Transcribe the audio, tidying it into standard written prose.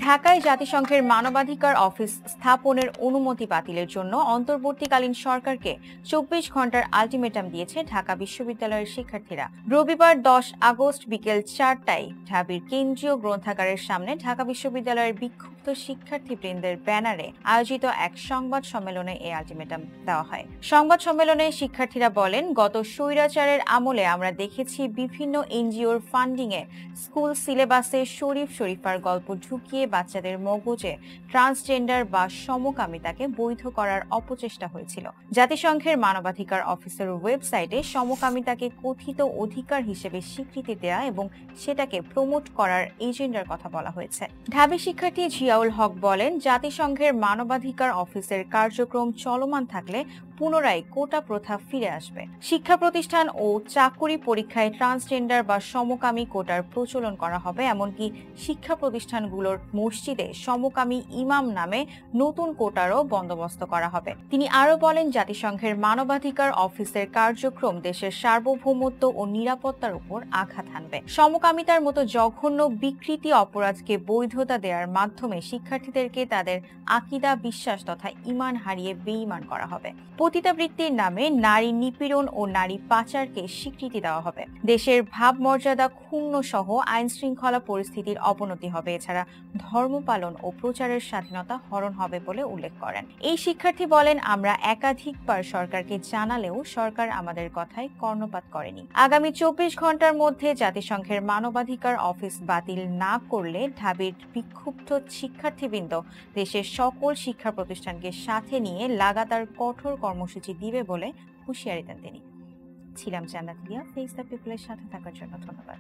ঢাকায় জাতিসংঘের মানবাধিকার অফিস স্থাপনের অনুমতি বাতিলের জন্য অন্তর্বর্তীকালীন সরকারকে ২৪ ঘন্টার আলটিমেটাম দিয়েছে ঢাকা বিশ্ববিদ্যালয়ের শিক্ষার্থীরা। রবিবার ১০ আগস্ট বিকেল ৪টায় ঢাবির কেন্দ্রীয় গ্রন্থাগারের সামনে ঢাকা বিশ্ববিদ্যালয়ের বিক্ষুব্ধ শিক্ষার্থীবৃন্দের ব্যানারে আয়োজিত এক সংবাদ সম্মেলনে এই আলটিমেটাম দেওয়া হয়। সংবাদ সম্মেলনে শিক্ষার্থীরা বলেন, গত স্বৈরাচারের আমলে আমরা দেখেছি বিভিন্ন এনজিওর ফান্ডিংয়ে স্কুল সিলেবাসে শরীফার গল্প ঢুকিয়ে বাচ্চাদের মগজে ট্রান্সজেন্ডার বা সমকামিতাকে বৈধ করার অপচেষ্টা হয়েছিল। জাতিসংঘের মানবাধিকার অফিসের ওয়েবসাইটে সমকামিতাকে কথিত অধিকার হিসেবে স্বীকৃতি দেয়া এবং সেটাকে প্রমোট করার এজেন্ডার কথা বলা হয়েছে। ঢাবি শিক্ষার্থী জিয়াউল হক বলেন, জাতিসংঘের মানবাধিকার অফিসের কার্যক্রম চলমান থাকলে পুনরায় কোটা প্রথা ফিরে আসবে। শিক্ষা প্রতিষ্ঠান ও চাকুরি পরীক্ষায় ট্রান্সজেন্ডার বা সমকামী কোটার প্রচলন করা হবে, এমনকি শিক্ষা প্রতিষ্ঠানগুলোর মসজিদে সমকামী ইমাম নামে নতুন কোটারও বন্দোবস্ত করা হবে। তিনি আরও বলেন, জাতিসংঘের মানবাধিকার অফিসের কার্যক্রম দেশের সার্বভৌমত্ব ও নিরাপত্তার উপর আঘাত হানবে। সমকামিতার মতো জঘন্য বিকৃতি অপরাধকে বৈধতা দেওয়ার মাধ্যমে শিক্ষার্থীদেরকে তাদের আকীদা, বিশ্বাস তথা ঈমান হারিয়ে বেঈমান করা হবে। পতিতাবৃত্তির নামে নারী নিপীড়ন ও নারী পাচারকে স্বীকৃতি দেওয়া হবে। দেশের ভাবমর্যাদা ক্ষুণ্ণ সহ আইন শৃঙ্খলা পরিস্থিতির অবনতি হবে। এছাড়া ধর্ম পালন ও প্রচারের স্বাধীনতা হরণ হবে বলে উল্লেখ করেন। এই শিক্ষার্থী বলেন, আমরা একাধিকবার সরকারকে জানালেও সরকার আমাদের কথায় কর্ণপাত করেনি। আগামী ২৪ ঘন্টার মধ্যে জাতিসংঘের মানবাধিকার অফিস বাতিল না করলে ঢাবির বিক্ষুব্ধ শিক্ষার্থীবৃন্দ দেশের সকল শিক্ষা প্রতিষ্ঠানকে সাথে নিয়ে লাগাতার কঠোর কর্মসূচি দিবে বলে হুঁশিয়ারি দেন তিনি। ছিলাম জান্নাত লিয়া। ফেস দ্য পিপলের সাথে থাকার জন্য ধন্যবাদ।